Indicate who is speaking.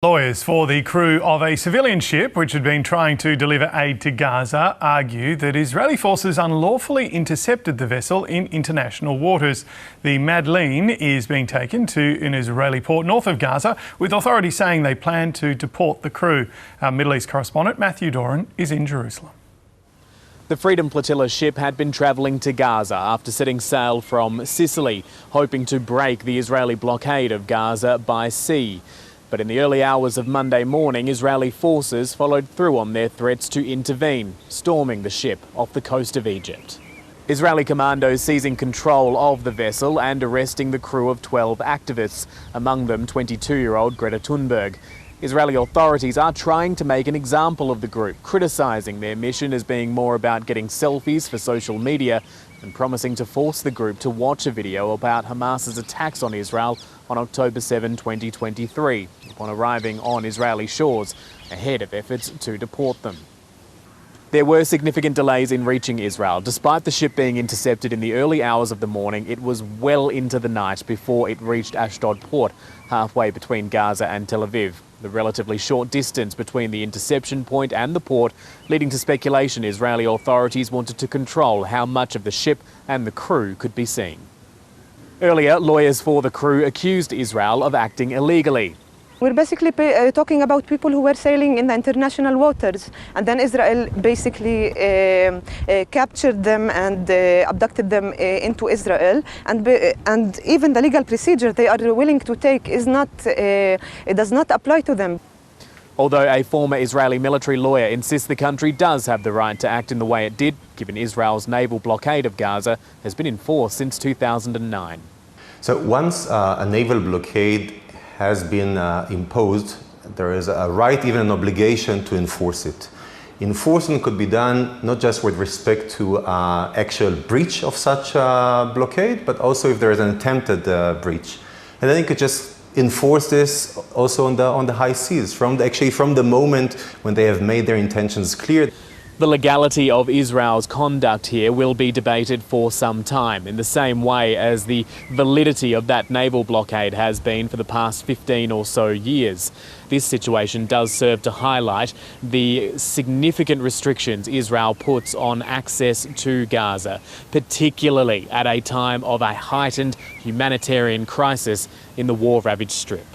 Speaker 1: Lawyers for the crew of a civilian ship which had been trying to deliver aid to Gaza argue that Israeli forces unlawfully intercepted the vessel in international waters. The Madleen is being taken to an Israeli port north of Gaza, with authorities saying they plan to deport the crew. Our Middle East correspondent Matthew Doran is in Jerusalem.
Speaker 2: The Freedom Flotilla ship had been travelling to Gaza after setting sail from Sicily, hoping to break the Israeli blockade of Gaza by sea. But in the early hours of Monday morning, Israeli forces followed through on their threats to intervene, storming the ship off the coast of Egypt. Israeli commandos seizing control of the vessel and arresting the crew of 12 activists, among them 22-year-old Greta Thunberg. Israeli authorities are trying to make an example of the group, criticising their mission as being more about getting selfies for social media and promising to force the group to watch a video about Hamas's attacks on Israel on October 7, 2023, upon arriving on Israeli shores, ahead of efforts to deport them. There were significant delays in reaching Israel. Despite the ship being intercepted in the early hours of the morning, it was well into the night before it reached Ashdod port, halfway between Gaza and Tel Aviv. The relatively short distance between the interception point and the port, leading to speculation Israeli authorities wanted to control how much of the ship and the crew could be seen. Earlier, lawyers for the crew accused Israel of acting illegally.
Speaker 3: We're basically talking about people who were sailing in the international waters, and then Israel basically captured them and abducted them into Israel. And even the legal procedure they are willing to take is not, it does not apply to them.
Speaker 2: Although a former Israeli military lawyer insists the country does have the right to act in the way it did, given Israel's naval blockade of Gaza has been in force since 2009.
Speaker 4: So once a naval blockade has been imposed, there is a right, even an obligation to enforce it. Enforcement could be done not just with respect to actual breach of such a blockade, but also if there is an attempted breach. And then you could just enforce this also on the high seas, from the moment when they have made their intentions clear.
Speaker 2: The legality of Israel's conduct here will be debated for some time, in the same way as the validity of that naval blockade has been for the past 15 or so years. This situation does serve to highlight the significant restrictions Israel puts on access to Gaza, particularly at a time of a heightened humanitarian crisis in the war-ravaged Strip.